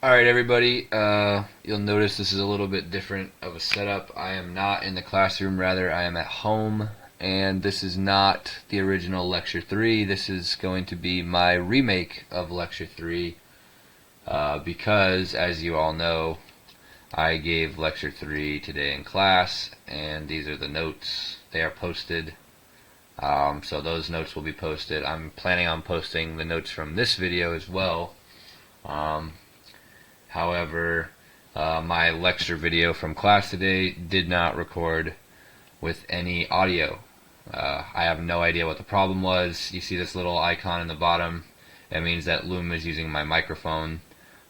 Alright everybody, you'll notice this is a little bit different of a setup. I am not in the classroom, rather I am at home, and this is not the original Lecture 3. This is going to be my remake of Lecture 3, because, as you all know, I gave Lecture 3 today in class, and these are the notes. They are posted, so those notes will be posted. I'm planning on posting the notes from this video as well. However, my lecture video from class today did not record with any audio. I have no idea what the problem was. You see this little icon in the bottom. That means that Loom is using my microphone.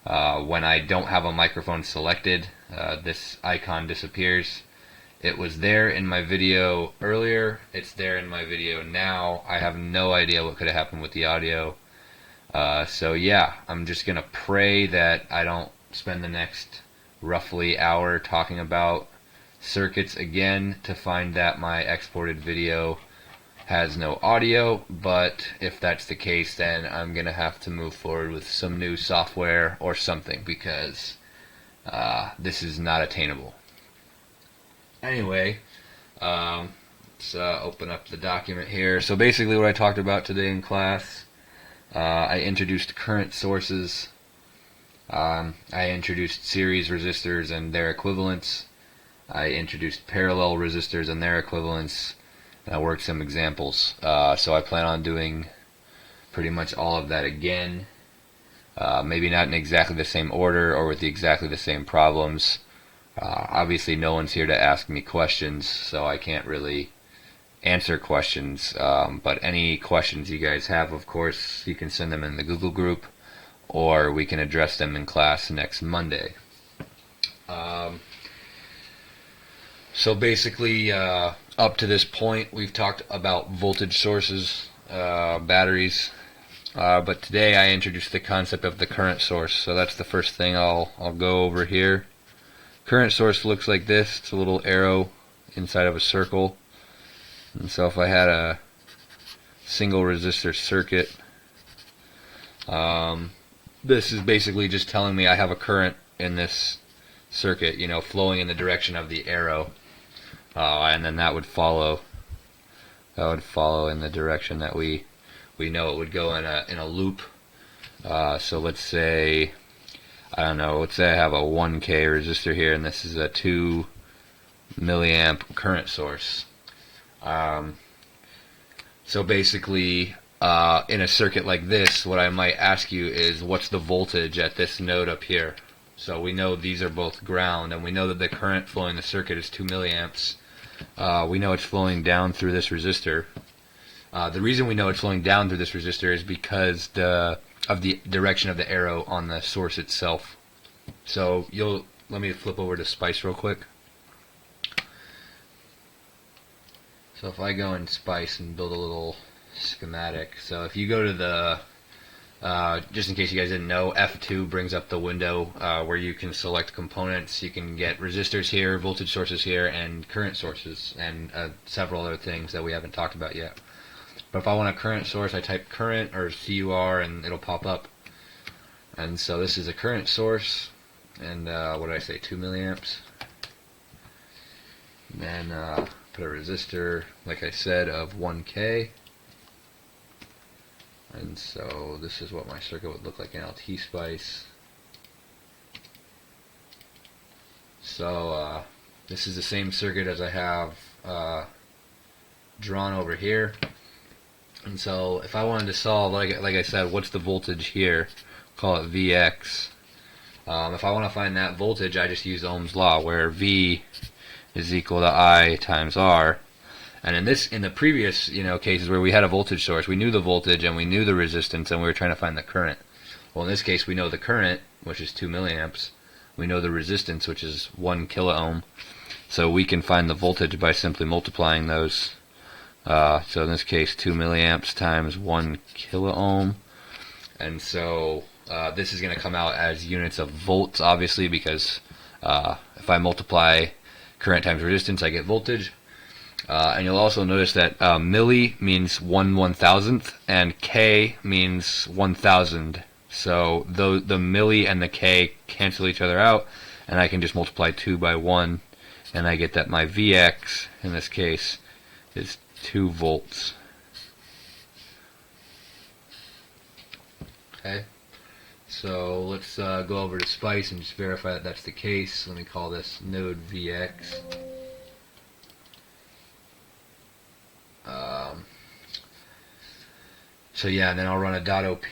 When I don't have a microphone selected, this icon disappears. It was there in my video earlier. It's there in my video now. I have no idea what could have happened with the audio. So yeah, I'm just going to pray that I don't spend the next roughly hour talking about circuits again to find that my exported video has no audio, but if that's the case, then I'm going to have to move forward with some new software or something, because this is not attainable. Anyway, let's open up the document here. So basically what I talked about today in class, I introduced current sources, I introduced series resistors and their equivalents, I introduced parallel resistors and their equivalents, and I worked some examples. So I plan on doing pretty much all of that again, maybe not in exactly the same order or with exactly the same problems. Obviously no one's here to ask me questions, so I can't really answer questions, but any questions you guys have, of course, you can send them in the Google group, or we can address them in class next Monday. So basically, up to this point, we've talked about voltage sources, batteries, but today I introduced the concept of the current source, so that's the first thing I'll go over here. Current source looks like this. It's a little arrow inside of a circle. And so if I had a single resistor circuit, this is basically just telling me I have a current in this circuit, flowing in the direction of the arrow, and then that would follow in the direction that we know it would go in a loop. So let's say, let's say I have a 1K resistor here, and this is a 2 milliamp current source. So basically, in a circuit like this, what I might ask you is, what's the voltage at this node up here? So we know these are both ground, and we know that the current flowing the circuit is 2 milliamps. We know it's flowing down through this resistor. The reason we know it's flowing down through this resistor is because of the direction of the arrow on the source itself. So let me flip over to Spice real quick. So if I go in Spice and build a little schematic, so if you go to the, just in case you guys didn't know, F2 brings up the window where you can select components. You can get resistors here, voltage sources here, and current sources, and several other things that we haven't talked about yet. But if I want a current source, I type current or CUR and it'll pop up. And so this is a current source, and what did I say, 2 milliamps. And then put a resistor, like I said, of 1K. And so this is what my circuit would look like in LT Spice. So this is the same circuit as I have drawn over here. And so if I wanted to solve, like I said, what's the voltage here? Call it Vx. If I want to find that voltage, I just use Ohm's law, where V is equal to I times R. And in the previous cases where we had a voltage source, we knew the voltage and we knew the resistance, and we were trying to find the current. Well, in this case, we know the current, which is 2 milliamps. We know the resistance, which is 1 kiloohm. So we can find the voltage by simply multiplying those. So in this case, 2 milliamps times 1 kiloohm. And so this is going to come out as units of volts, obviously, because if I multiply current times resistance, I get voltage. And you'll also notice that milli means 1/1000th, and K means 1000 So the milli and the K cancel each other out, and I can just multiply 2 by 1, and I get that my Vx, in this case, is 2 volts. Okay, so let's go over to Spice and just verify that that's the case. Let me call this node Vx. So yeah, and then I'll run a .op,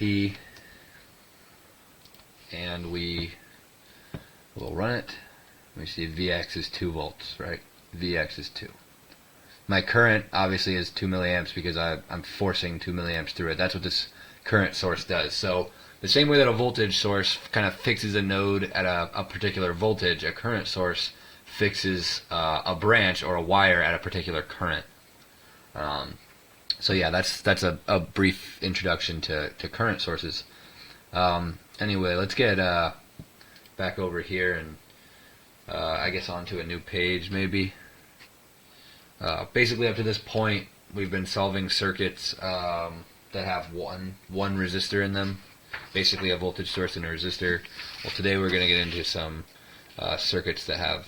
and we will run it. Let me see, Vx is 2 volts, right? Vx is 2. My current obviously is 2 milliamps because I'm forcing 2 milliamps through it. That's what this current source does. So the same way that a voltage source kind of fixes a node at a particular voltage, a current source fixes a branch or a wire at a particular current. So yeah, that's a brief introduction to current sources. Anyway, let's get back over here and I guess onto a new page maybe. Basically up to this point we've been solving circuits that have one resistor in them, basically a voltage source and a resistor. Well, today we're going to get into some circuits that have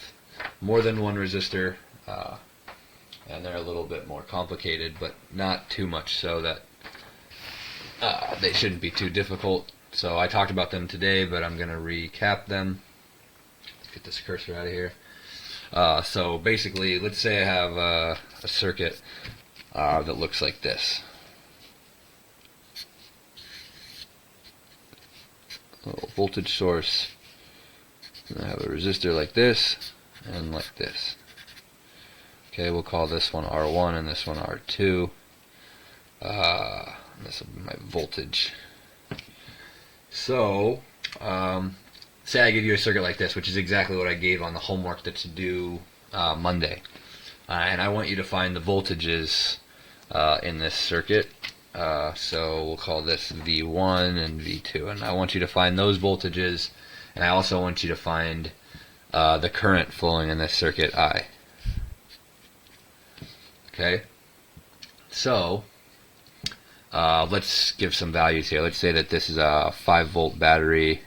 more than one resistor, and they're a little bit more complicated, but not too much so that they shouldn't be too difficult. So I talked about them today, but I'm going to recap them. Let's get this cursor out of here. So basically, let's say I have a circuit that looks like this. A little voltage source, and I have a resistor like this and like this. Okay, we'll call this one R1 and this one R2. This will be my voltage. So, say I give you a circuit like this, which is exactly what I gave on the homework that's due Monday. And I want you to find the voltages in this circuit. So we'll call this V1 and V2. And I want you to find those voltages, and I also want you to find the current flowing in this circuit, I. Okay, so let's give some values here. Let's say that this is a 5-volt battery,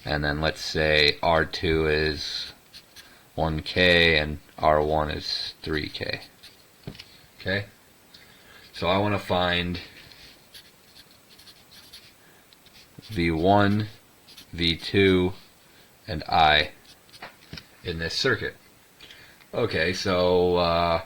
and then let's say R2 is 1K and R1 is 3K. Okay, so I want to find V1, V2, and I in this circuit. Okay, so,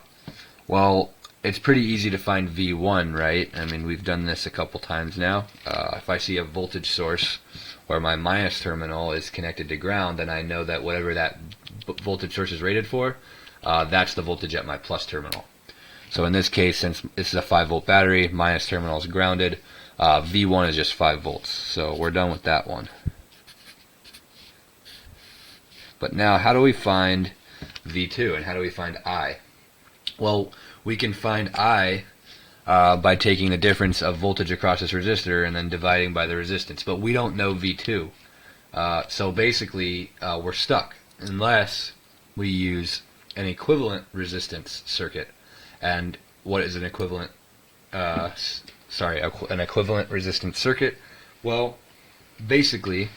well, it's pretty easy to find V1, right? I mean, we've done this a couple times now. If I see a voltage source where my minus terminal is connected to ground, then I know that whatever that voltage source is rated for, that's the voltage at my plus terminal. So in this case, since this is a 5-volt battery, minus terminal is grounded, V1 is just 5 volts. So we're done with that one. But now, how do we find V2 and how do we find I? Well, we can find I by taking the difference of voltage across this resistor and then dividing by the resistance, but we don't know V2. So basically we're stuck unless we use an equivalent resistance circuit. And what is an equivalent an equivalent resistance circuit? Well, basically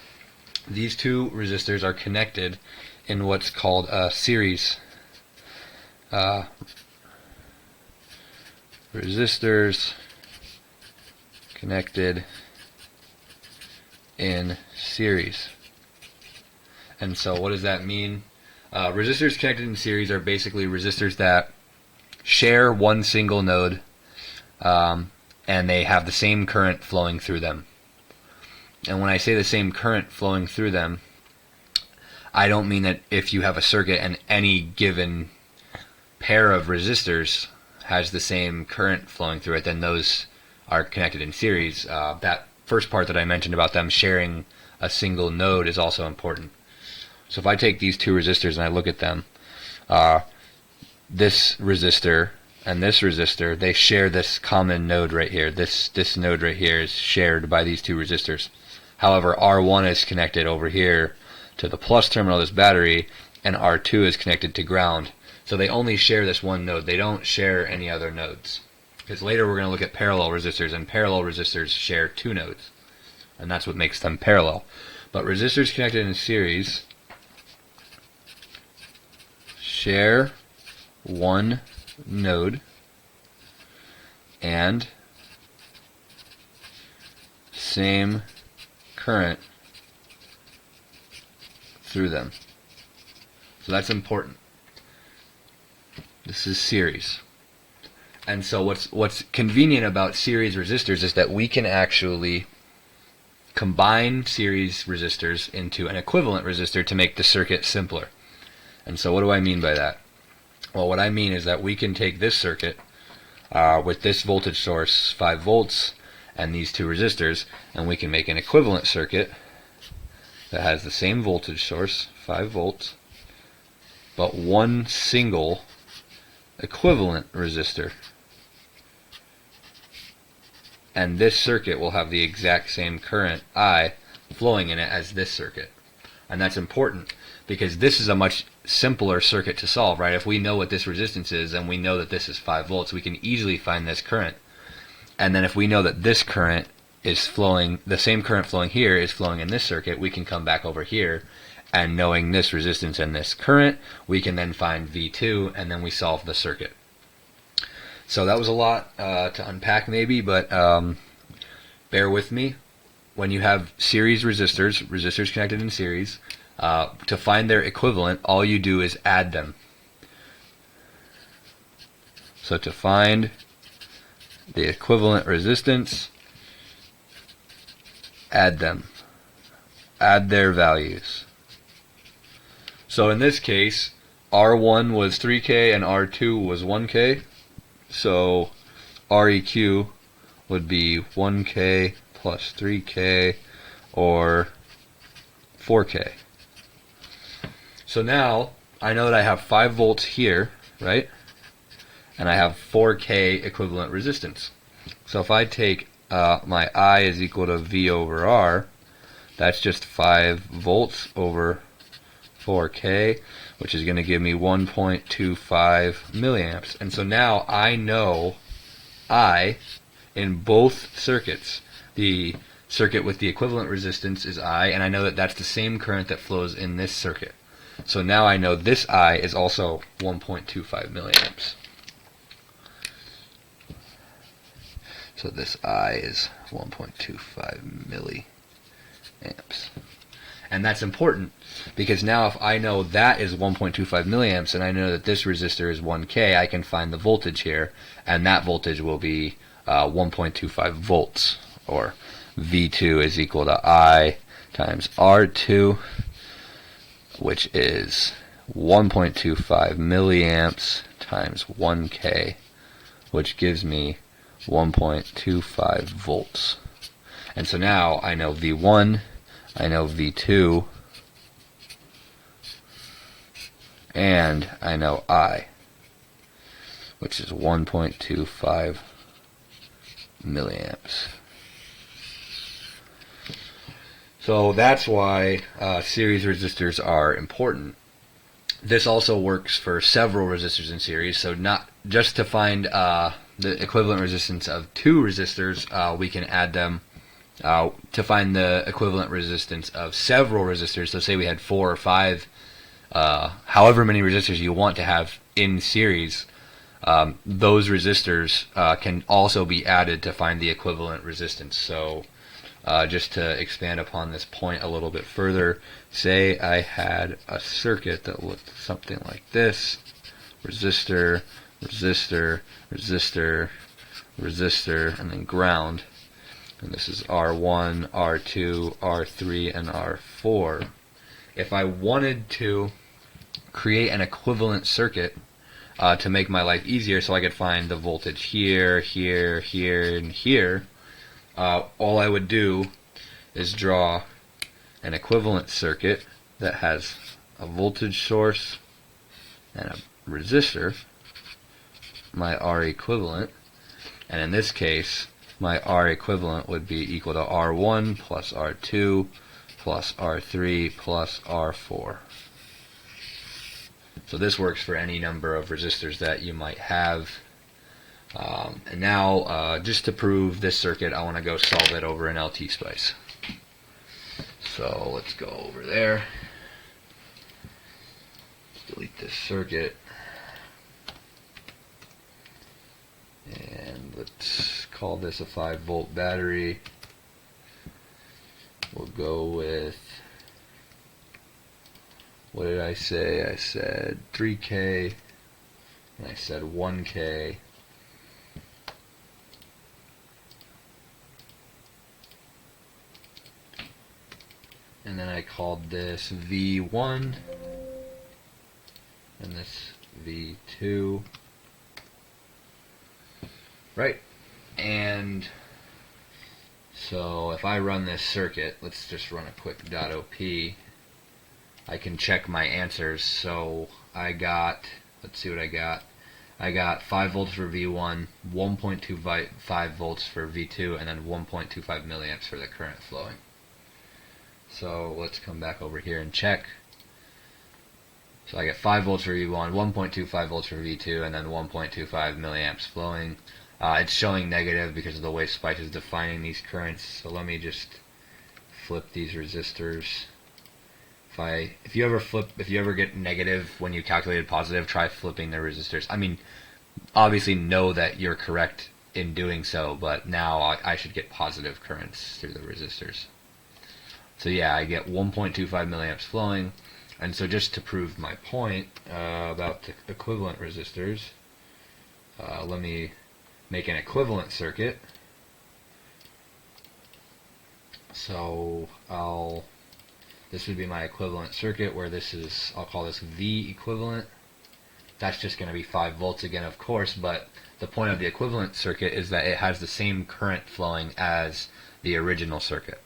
these two resistors are connected in what's called a series. Resistors connected in series. And so what does that mean? Resistors connected in series are basically resistors that share one single node, and they have the same current flowing through them. And when I say the same current flowing through them, I don't mean that if you have a circuit and any given pair of resistors has the same current flowing through it, then those are connected in series. That first part that I mentioned about them sharing a single node is also important. So if I take these two resistors and I look at them, this resistor and this resistor, they share this common node right here. This node right here is shared by these two resistors. However, R1 is connected over here to the plus terminal of this battery, and R2 is connected to ground. So they only share this one node. They don't share any other nodes. Because later we're going to look at parallel resistors, and parallel resistors share two nodes. and that's what makes them parallel. But resistors connected in series share one node and same current through them. So that's important. This is series. And so what's convenient about series resistors is that we can actually combine series resistors into an equivalent resistor to make the circuit simpler. And so what do I mean by that? Well, what I mean is that we can take this circuit with this voltage source, 5 volts, and these two resistors, and we can make an equivalent circuit that has the same voltage source, 5 volts, but one single equivalent resistor. And this circuit will have the exact same current I flowing in it as this circuit. And that's important because this is a much simpler circuit to solve, right? If we know what this resistance is and we know that this is 5 volts, we can easily find this current. And then if we know that this current is flowing, the same current flowing here is flowing in this circuit, we can come back over here, and knowing this resistance and this current, we can then find V2, and then we solve the circuit. So that was a lot to unpack maybe, but bear with me. When you have series resistors connected in series, to find their equivalent, all you do is add them. So to find the equivalent resistance, add them. Add their values. So in this case, R1 was 3K and R2 was 1K. So REQ would be 1K plus 3K or 4K. So now I know that I have 5 volts here, right? And I have 4K equivalent resistance. So if I take my I is equal to V over R, that's just 5 volts over 4K, which is going to give me 1.25 milliamps. And so now I know I, in both circuits, the circuit with the equivalent resistance is I, and I know that that's the same current that flows in this circuit. So now I know this I is also 1.25 milliamps. So this I is 1.25 milliamps. And that's important because now if I know that is 1.25 milliamps and I know that this resistor is 1K, I can find the voltage here, and that voltage will be 1.25 volts, or V2 is equal to I times R2, which is 1.25 milliamps times 1K, which gives me 1.25 volts. And so now I know V1, I know V2, and I know I, which is 1.25 milliamps. So that's why series resistors are important. This also works for several resistors in series, so not just to find the equivalent resistance of 2 resistors, we can add them. To find the equivalent resistance of several resistors, so say we had 4 or 5, however many resistors you want to have in series, those resistors can also be added to find the equivalent resistance. So just to expand upon this point a little bit further, say I had a circuit that looked something like this: resistor, resistor, resistor, resistor, and then ground. And this is R1, R2, R3, and R4. If I wanted to create an equivalent circuit to make my life easier so I could find the voltage here, here, here, and here, all I would do is draw an equivalent circuit that has a voltage source and a resistor, my R equivalent, and in this case my R equivalent would be equal to R1 plus R2 plus R3 plus R4. So this works for any number of resistors that you might have. And now, just to prove this circuit, I want to go solve it over in LT Spice. So let's go over there. Delete this circuit. And let's call this a 5-volt battery. We'll go with, what did I say? I said 3K, and I said 1K. And then I called this V1, and this V2. Right, and so if I run this circuit, let's just run a quick .op, I can check my answers. So I got, let's see what I got. I got 5 volts for V1, 1.25 volts for V2, and then 1.25 milliamps for the current flowing. So let's come back over here and check. So I get 5 volts for V1, 1.25 volts for V2, and then 1.25 milliamps flowing. It's showing negative because of the way Spice is defining these currents. So let me just flip these resistors. If you ever get negative when you calculated positive, try flipping the resistors. I mean, obviously know that you're correct in doing so, but now I should get positive currents through the resistors. So yeah, I get 1.25 milliamps flowing. And so just to prove my point about the equivalent resistors, let me make an equivalent circuit. So this would be my equivalent circuit, where this is, I'll call this V equivalent. That's just going to be 5 volts again, of course, but the point of the equivalent circuit is that it has the same current flowing as the original circuit.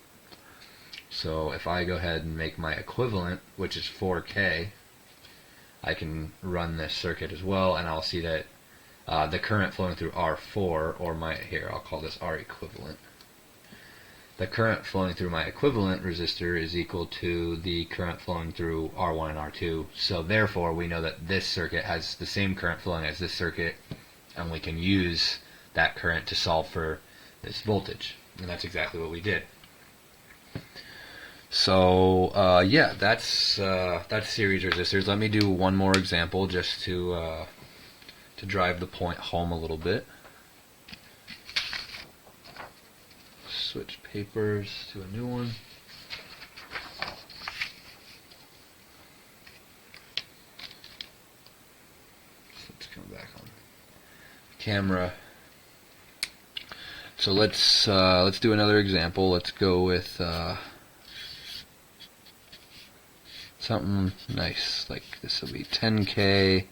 So if I go ahead and make my equivalent, which is 4K, I can run this circuit as well, and I'll see that the current flowing through R4, or here, I'll call this R equivalent. The current flowing through my equivalent resistor is equal to the current flowing through R1 and R2. So therefore, we know that this circuit has the same current flowing as this circuit, and we can use that current to solve for this voltage. And that's exactly what we did. So yeah, that's series resistors. Let me do one more example just to drive the point home a little bit. Switch papers to a new one. So let's come back on camera. So let's do another example. Let's go with something nice, like this will be 10K.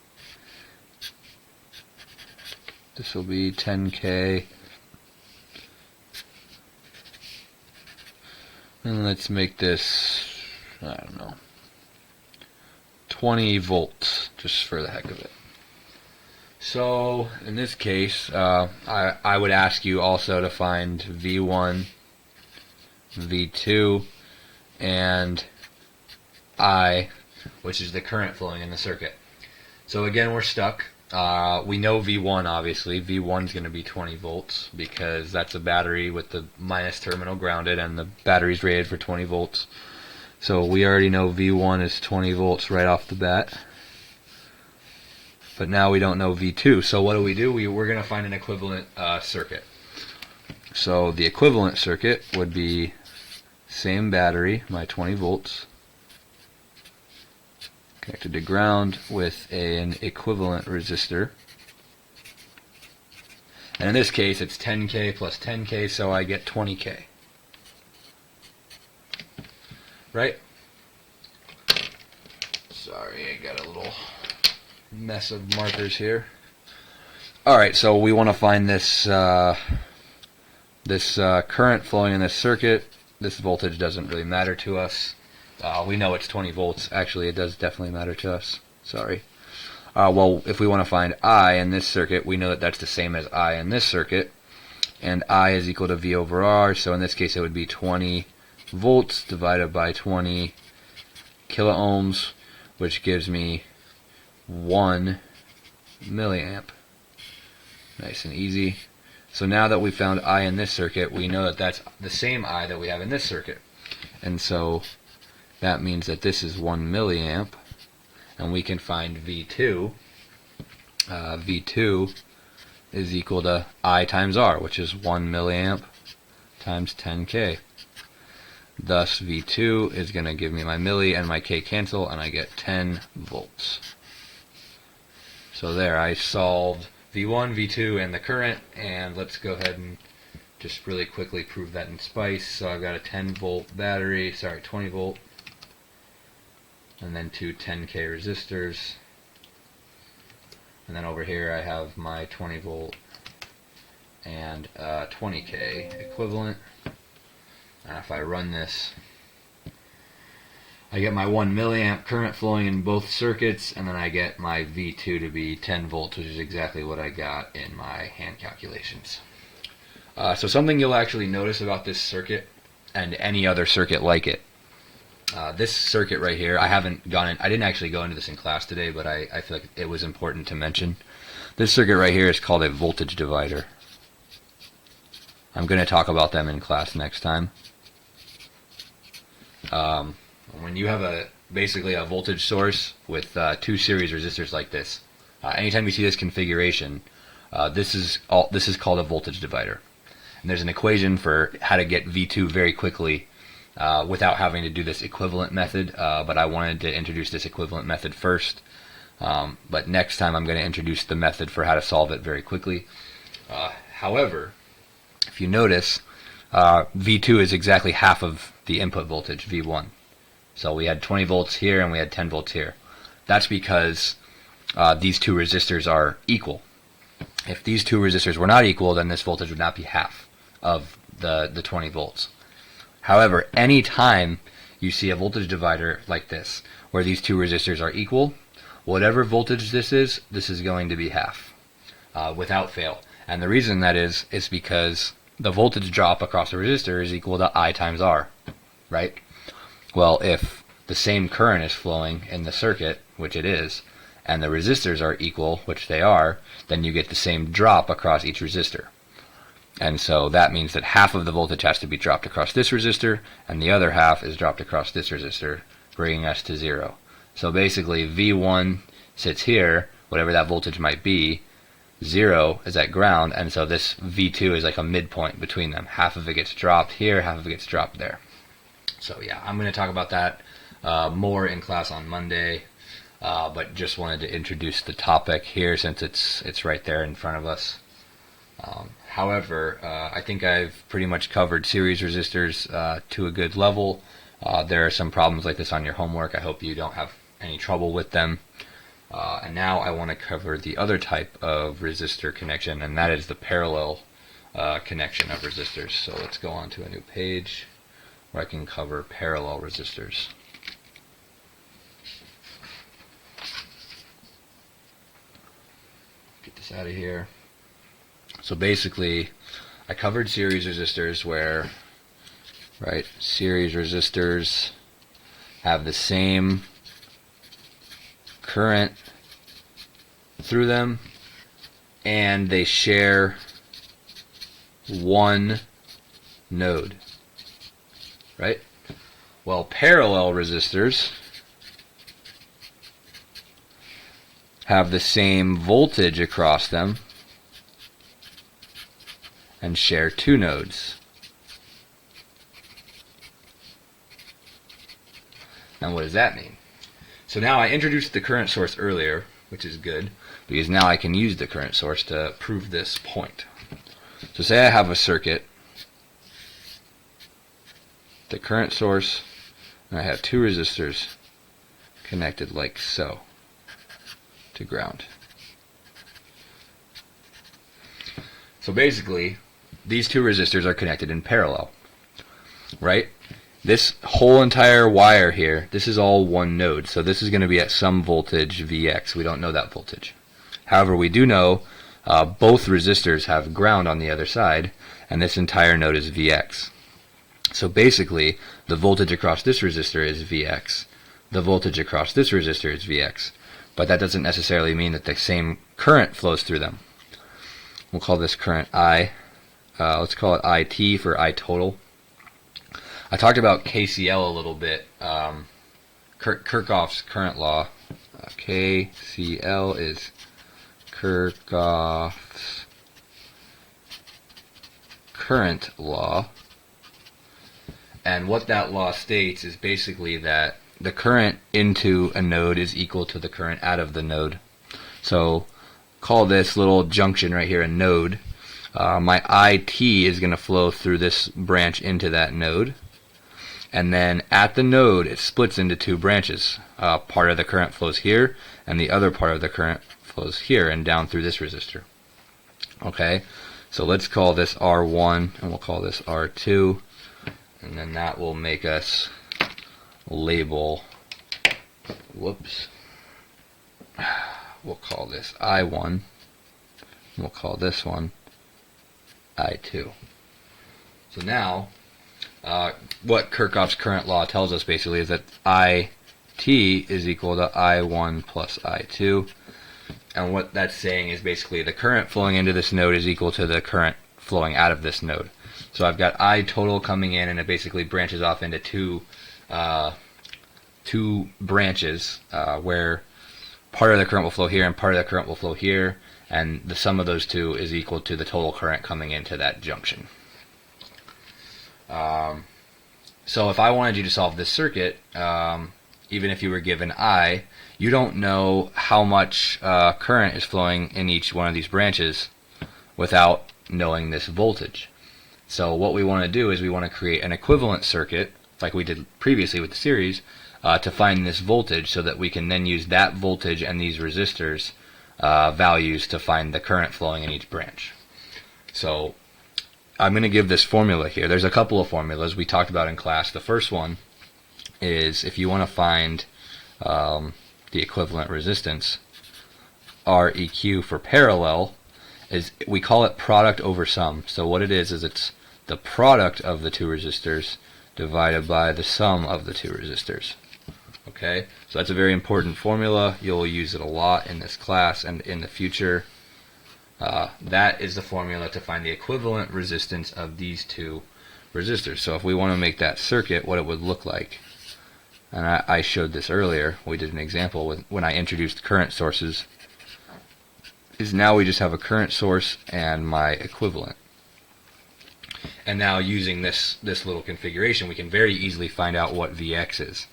This will be 10K. And let's make this, I don't know, 20 volts, just for the heck of it. So, in this case, I would ask you also to find V1, V2, and I, which is the current flowing in the circuit. So again, we're stuck. We know V1, obviously. V1 is going to be 20 volts because that's a battery with the minus terminal grounded, and the battery's rated for 20 volts. So we already know V1 is 20 volts right off the bat. But now we don't know V2. So what do? We're going to find an equivalent circuit. So the equivalent circuit would be same battery, my 20 volts, connected to ground with an equivalent resistor. And in this case, it's 10K plus 10K, so I get 20K. Right? Sorry, I got a little mess of markers here. Alright, so we want to find this current flowing in this circuit. This voltage doesn't really matter to us. We know it's 20 volts. Actually, it does definitely matter to us. Sorry. Well, if we want to find I in this circuit, we know that that's the same as I in this circuit. And I is equal to V over R. So in this case, it would be 20 volts divided by 20 kiloohms, which gives me 1 milliamp. Nice and easy. So now that we found I in this circuit, we know that that's the same I that we have in this circuit. and so that means that this is 1 milliamp, and we can find V2. V2 is equal to I times R, which is 1 milliamp times 10K. Thus, V2 is going to give me my milli, and my K cancel, and I get 10 volts. So there, I solved V1, V2, and the current, and let's go ahead and just really quickly prove that in SPICE. So I've got a 10 volt battery, 20 volt, and then two 10K resistors. And then over here I have my 20 volt and 20K equivalent. And if I run this, I get my 1 milliamp current flowing in both circuits, and then I get my V2 to be 10 volts, which is exactly what I got in my hand calculations. So something you'll actually notice about this circuit and any other circuit like it. This circuit right here, I didn't actually go into this in class today, but I feel like it was important to mention. This circuit right here is called a voltage divider. I'm going to talk about them in class next time. When you have basically a voltage source with two series resistors like this, anytime you see this configuration, this is called a voltage divider. And there's an equation for how to get V2 very quickly without having to do this equivalent method, but I wanted to introduce this equivalent method first. But next time I'm going to introduce the method for how to solve it very quickly. However, if you notice, V2 is exactly half of the input voltage, V1. So we had 20 volts here and we had 10 volts here. That's because these two resistors are equal. If these two resistors were not equal, then this voltage would not be half of the 20 volts. However, any time you see a voltage divider like this, where these two resistors are equal, whatever voltage this is going to be half, without fail. And the reason that is because the voltage drop across the resistor is equal to I times R, right? Well, if the same current is flowing in the circuit, which it is, and the resistors are equal, which they are, then you get the same drop across each resistor. And so that means that half of the voltage has to be dropped across this resistor, and the other half is dropped across this resistor, bringing us to 0. So basically, V1 sits here, whatever that voltage might be, 0 is at ground, and so this V2 is like a midpoint between them. Half of it gets dropped here, half of it gets dropped there. So yeah, I'm going to talk about that more in class on Monday, but just wanted to introduce the topic here since it's right there in front of us. However, I think I've pretty much covered series resistors to a good level. There are some problems like this on your homework. I hope you don't have any trouble with them. And now I want to cover the other type of resistor connection, and that is the parallel connection of resistors. So let's go on to a new page where I can cover parallel resistors. Get this out of here. So basically, I covered series resistors where, right, series resistors have the same current through them, and they share one node, right? Well, parallel resistors have the same voltage across them and share two nodes. Now what does that mean? So now I introduced the current source earlier, which is good, because now I can use the current source to prove this point. So say I have a circuit, the current source, and I have two resistors connected like so to ground. So basically, these two resistors are connected in parallel, right? This whole entire wire here, this is all one node, so this is going to be at some voltage Vx. We don't know that voltage. However, we do know both resistors have ground on the other side, and this entire node is Vx. So basically, the voltage across this resistor is Vx. The voltage across this resistor is Vx. But that doesn't necessarily mean that the same current flows through them. We'll call this current I. Let's call it IT for I total. I talked about KCL a little bit. Kirchhoff's current law. KCL is Kirchhoff's current law. And what that law states is basically that the current into a node is equal to the current out of the node. So call this little junction right here a node. My IT is going to flow through this branch into that node. And then at the node, it splits into two branches. Part of the current flows here, and the other part of the current flows here and down through this resistor. Okay, so let's call this R1, and we'll call this R2, and then that will make us label, whoops, we'll call this I1, and we'll call this one I2. So now, what Kirchhoff's current law tells us basically is that IT is equal to I1 plus I2. And what that's saying is basically the current flowing into this node is equal to the current flowing out of this node. So I've got I total coming in, and it basically branches off into two branches where part of the current will flow here and part of the current will flow here, and the sum of those two is equal to the total current coming into that junction. So if I wanted you to solve this circuit, even if you were given I, you don't know how much current is flowing in each one of these branches without knowing this voltage. So what we want to do is we want to create an equivalent circuit, like we did previously with the series, to find this voltage so that we can then use that voltage and these resistors values to find the current flowing in each branch. So I'm going to give this formula here. There's a couple of formulas we talked about in class. The first one is if you want to find the equivalent resistance, Req for parallel, is we call it product over sum. So what it is it's the product of the two resistors divided by the sum of the two resistors. Okay, so that's a very important formula. You'll use it a lot in this class and in the future. That is the formula to find the equivalent resistance of these two resistors. So if we want to make that circuit, what it would look like, and I showed this earlier, we did an example with when I introduced current sources, is now we just have a current source and my equivalent. And now using this little configuration, we can very easily find out what Vx is.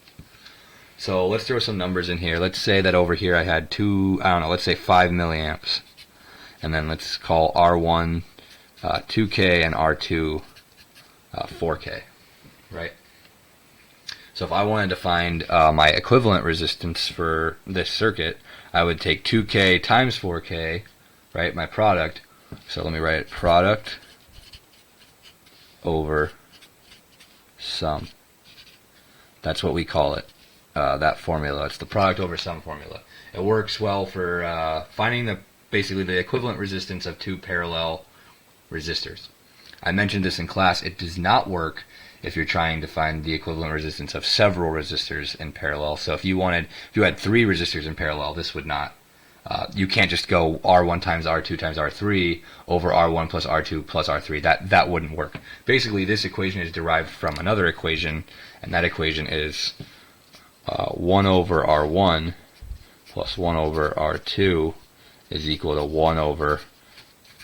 So let's throw some numbers in here. Let's say that over here I had let's say 5 milliamps. And then let's call R1 2K and R2 4K, right? So if I wanted to find my equivalent resistance for this circuit, I would take 2K times 4K, right, my product. So let me write it, product over sum. That's what we call it, that formula. It's the product over sum formula. It works well for finding basically the equivalent resistance of two parallel resistors. I mentioned this in class. It does not work if you're trying to find the equivalent resistance of several resistors in parallel. So if you had 3 resistors in parallel, this would not. You can't just go R1 times R2 times R3 over R1 plus R2 plus R3. That wouldn't work. Basically, this equation is derived from another equation, and that equation is 1 over R1 plus 1 over R2 is equal to 1 over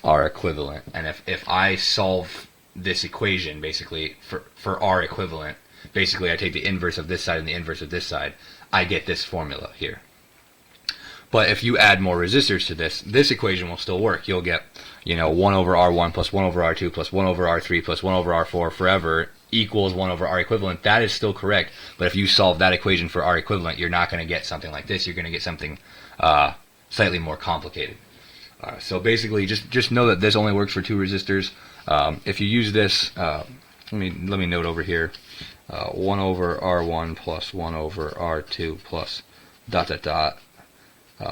R equivalent. And if I solve this equation basically for R equivalent, basically I take the inverse of this side and the inverse of this side, I get this formula here. But if you add more resistors to this equation will still work. You'll get 1 over R1 plus 1 over R2 plus 1 over R3 plus 1 over R4 forever equals 1 over R equivalent. That is still correct. But if you solve that equation for R equivalent, you're not going to get something like this. You're going to get something slightly more complicated. So basically, just know that this only works for 2 resistors. If you use this, let me note over here, 1 over R1 plus 1 over R2 plus ...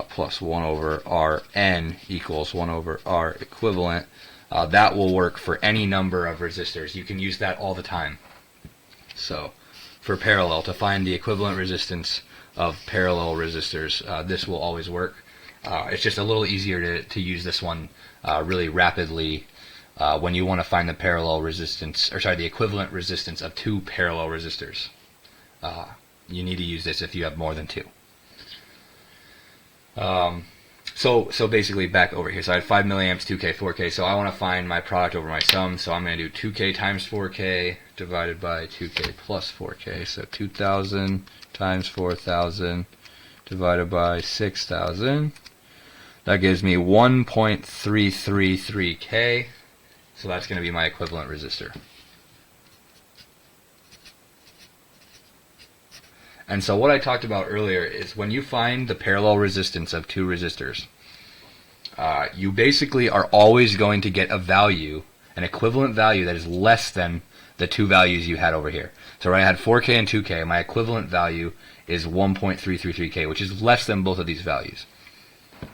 plus 1 over Rn equals 1 over R equivalent. That will work for any number of resistors. You can use that all the time. So for parallel, to find the equivalent resistance of parallel resistors, this will always work. It's just a little easier to use this one really rapidly when you want to find the parallel resistance, or sorry, the equivalent resistance of two parallel resistors. You need to use this if you have more than two. So basically back over here. So I had 5 milliamps, 2K, 4K. So I want to find my product over my sum. So I'm going to do 2K times 4K divided by 2K plus 4K. So 2,000 times 4,000 divided by 6,000. That gives me 1.333K. So that's going to be my equivalent resistor. And so what I talked about earlier is when you find the parallel resistance of two resistors, you basically are always going to get a value, an equivalent value that is less than the two values you had over here. So right, I had 4K and 2K. My equivalent value is 1.333K, which is less than both of these values.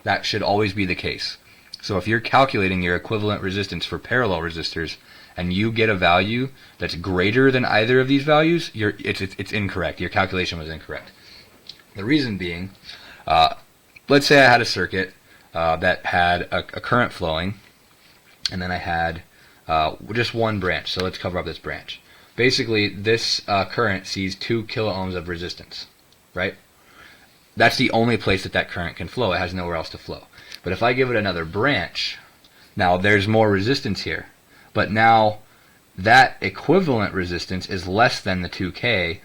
That should always be the case. So if you're calculating your equivalent resistance for parallel resistors, and you get a value that's greater than either of these values, it's incorrect. Your calculation was incorrect. The reason being, let's say I had a circuit that had a current flowing, and then I had just one branch. So let's cover up this branch. Basically, this current sees 2 kilo ohms of resistance, right? That's the only place that current can flow. It has nowhere else to flow. But if I give it another branch, now there's more resistance here. But now that equivalent resistance is less than the 2K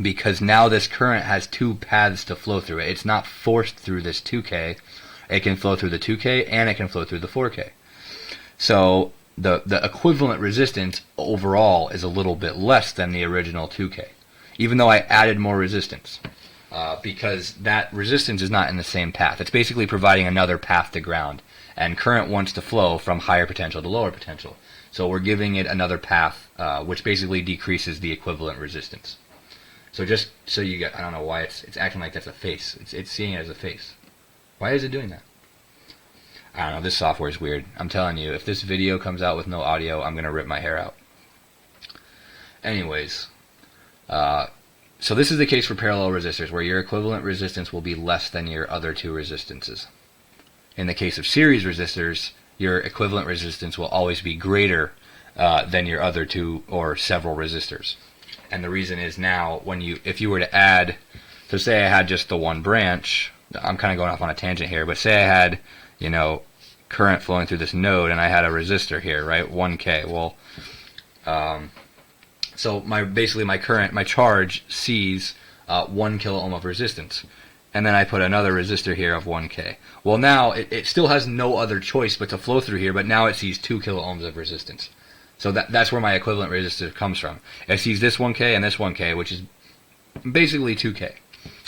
because now this current has two paths to flow through it. It's not forced through this 2K. It can flow through the 2K and it can flow through the 4K. So the equivalent resistance overall is a little bit less than the original 2K, even though I added more resistance. Because that resistance is not in the same path. It's basically providing another path to ground. And current wants to flow from higher potential to lower potential. So we're giving it another path, which basically decreases the equivalent resistance. So just so you get, I don't know why it's acting like that's a face. It's seeing it as a face. Why is it doing that? I don't know, this software is weird. I'm telling you, if this video comes out with no audio, I'm going to rip my hair out. Anyways, so this is the case for parallel resistors, where your equivalent resistance will be less than your other two resistances. In the case of series resistors, your equivalent resistance will always be greater than your other two or several resistors. And the reason is now, if you were to add, so say I had just the one branch, I'm kind of going off on a tangent here, but say I had, current flowing through this node and I had a resistor here, right, 1K. Well, so my charge sees 1 kilo ohm of resistance. And then I put another resistor here of 1K. Well, now it still has no other choice but to flow through here, but now it sees 2 kilo ohms of resistance. So that's where my equivalent resistor comes from. It sees this 1K and this 1K, which is basically 2K.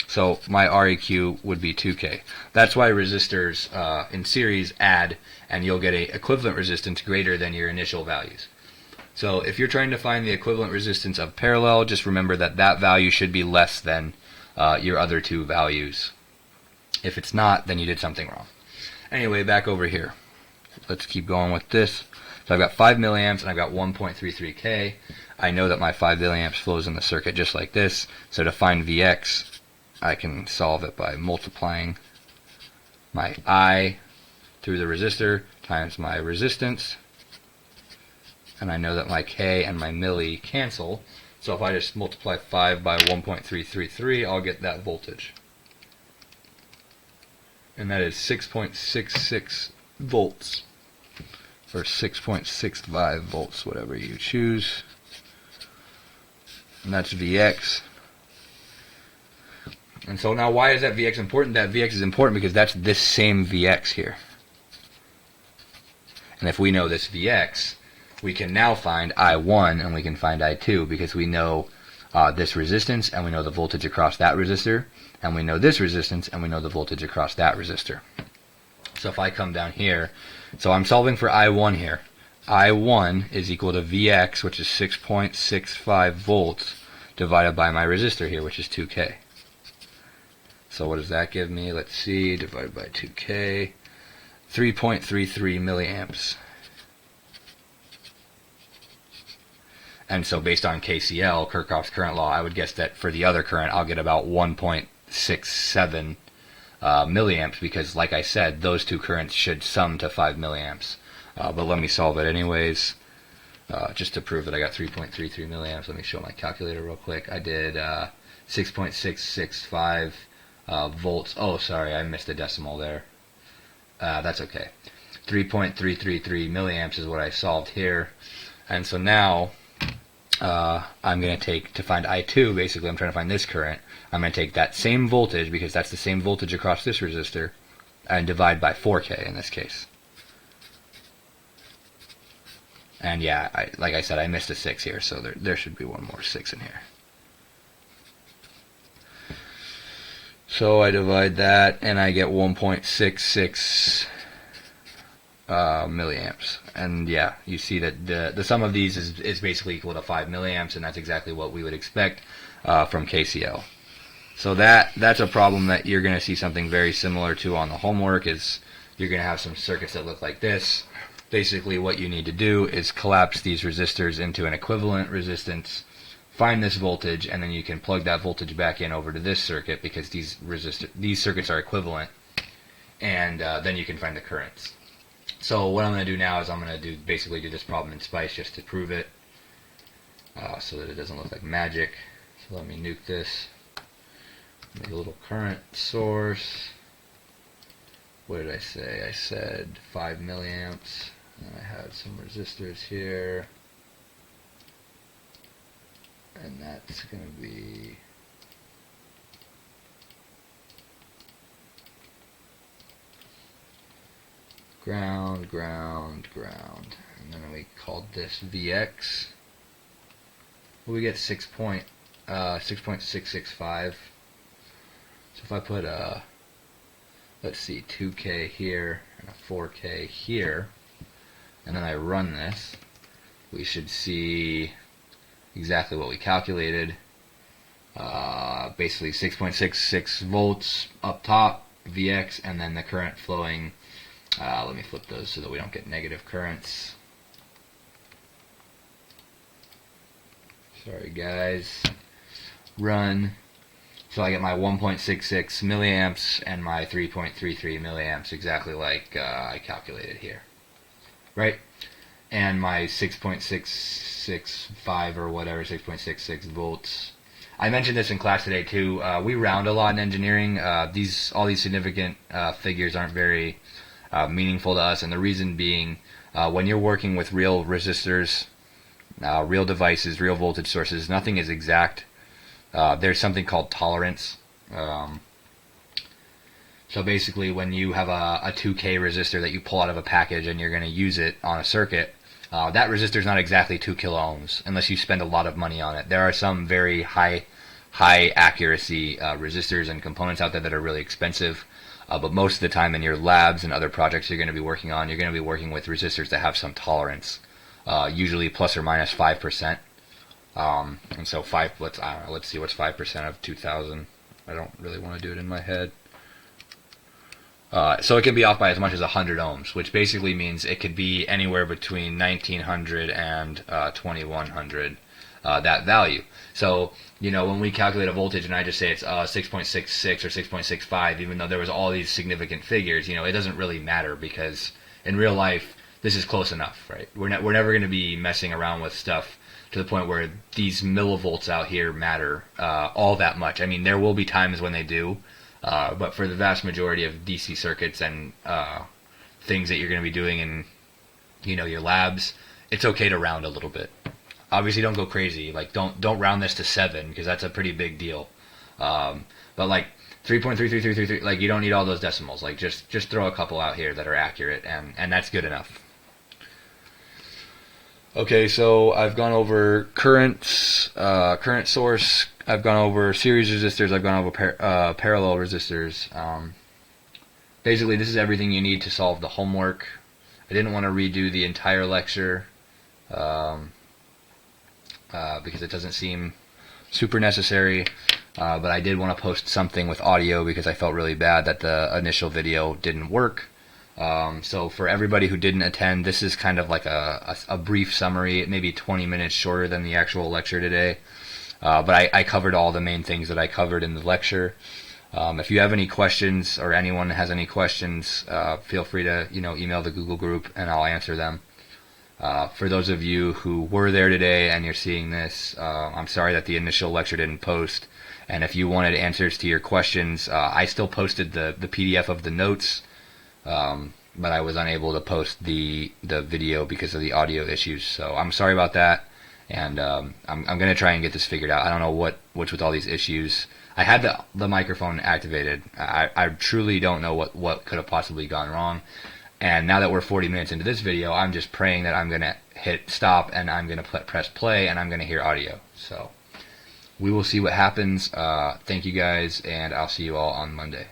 So my REQ would be 2K. That's why resistors in series add, and you'll get an equivalent resistance greater than your initial values. So if you're trying to find the equivalent resistance of parallel, just remember that value should be less than your other two values. If it's not, then you did something wrong. Anyway, back over here. Let's keep going with this. So I've got 5 milliamps and I've got 1.33K. I know that my 5 milliamps flows in the circuit just like this. So to find Vx, I can solve it by multiplying my I through the resistor times my resistance. And I know that my K and my milli cancel. So if I just multiply 5 by 1.333, I'll get that voltage. And that is 6.66 volts. Or 6.65 volts, whatever you choose. And that's Vx. And so now why is that Vx important? That Vx is important because that's this same Vx here. And if we know this Vx, we can now find I1 and we can find I2 because we know this resistance and we know the voltage across that resistor, and we know this resistance and we know the voltage across that resistor. So if I come down here, so I'm solving for I1 here. I1 is equal to Vx, which is 6.65 volts, divided by my resistor here, which is 2K. So what does that give me? Let's see, divided by 2K, 3.33 milliamps. And so based on KCL, Kirchhoff's current law, I would guess that for the other current, I'll get about 1.67 milliamps, because like I said, those two currents should sum to 5 milliamps. but let me solve it anyways. Just to prove that I got 3.33 milliamps, let me show my calculator real quick. I did 6.665 volts. Oh, sorry, I missed a decimal there. That's okay. 3.333 milliamps is what I solved here. And so now I'm going to take, to find I2, basically I'm trying to find this current. I'm going to take that same voltage, because that's the same voltage across this resistor, and divide by 4K in this case. And yeah, like I said, I missed a 6 here, so there should be one more 6 in here. So I divide that, and I get 1.66 milliamps. And yeah, you see that the sum of these is basically equal to 5 milliamps, and that's exactly what we would expect from KCL. So that's a problem that you're going to see something very similar to on the homework. Is you're going to have some circuits that look like this. Basically what you need to do is collapse these resistors into an equivalent resistance, find this voltage, and then you can plug that voltage back in over to this circuit, because these circuits are equivalent, and then you can find the currents. So what I'm going to do now is I'm going to basically do this problem in Spice just to prove it, so that it doesn't look like magic. So let me nuke this, make a little current source. What did I say? I said 5 milliamps. And I had some resistors here. And that's going to be ground, ground, ground. And then we called this VX. Well, we get 6.665. So if I put a, let's see, 2K here and a 4K here, and then I run this, we should see exactly what we calculated. Basically 6.66 volts up top, VX, and then the current flowing. Let me flip those so that we don't get negative currents. Sorry guys. Run. So I get my 1.66 milliamps and my 3.33 milliamps, exactly like I calculated here. Right? And my 6.665 or whatever, 6.66 volts. I mentioned this in class today too. We round a lot in engineering. All these significant figures aren't very meaningful to us, and the reason being, when you're working with real resistors, real devices, real voltage sources, nothing is exact. There's something called tolerance. So basically, when you have a 2K resistor that you pull out of a package and you're going to use it on a circuit, that resistor is not exactly 2 kilo ohms unless you spend a lot of money on it. There are some very high accuracy resistors and components out there that are really expensive, but most of the time in your labs and other projects you're going to be working on, you're going to be working with resistors that have some tolerance, usually plus or minus 5%. And so let's see what's 5% of 2,000. I don't really want to do it in my head. So it can be off by as much as 100 ohms, which basically means it could be anywhere between 1900 and 2100, that value. So, when we calculate a voltage and I just say it's 6.66 or 6.65, even though there was all these significant figures, it doesn't really matter, because in real life, this is close enough, right? We're never going to be messing around with stuff to the point where these millivolts out here matter all that much. I mean, there will be times when they do, but for the vast majority of DC circuits and things that you're going to be doing in, your labs, it's okay to round a little bit. Obviously, don't go crazy. Like, don't round this to 7, because that's a pretty big deal. But like 3.33333, like, you don't need all those decimals. Like, just throw a couple out here that are accurate, and that's good enough. Okay, so I've gone over current source. I've gone over series resistors. I've gone over parallel resistors. Basically, this is everything you need to solve the homework. I didn't want to redo the entire lecture because it doesn't seem super necessary. But I did want to post something with audio because I felt really bad that the initial video didn't work. So for everybody who didn't attend, this is kind of like a brief summary. It may be 20 minutes shorter than the actual lecture today. But I covered all the main things that I covered in the lecture. If you have any questions or anyone has any questions, feel free to email the Google group and I'll answer them. For those of you who were there today and you're seeing this, I'm sorry that the initial lecture didn't post. And if you wanted answers to your questions, I still posted the PDF of the notes, but I was unable to post the video because of the audio issues. So I'm sorry about that, and I'm going to try and get this figured out. I don't know what's with all these issues. I had the microphone activated. I truly don't know what could have possibly gone wrong. And now that we're 40 minutes into this video, I'm just praying that I'm going to hit stop and I'm going to press play and I'm going to hear audio. So we will see what happens. Thank you guys, and I'll see you all on Monday.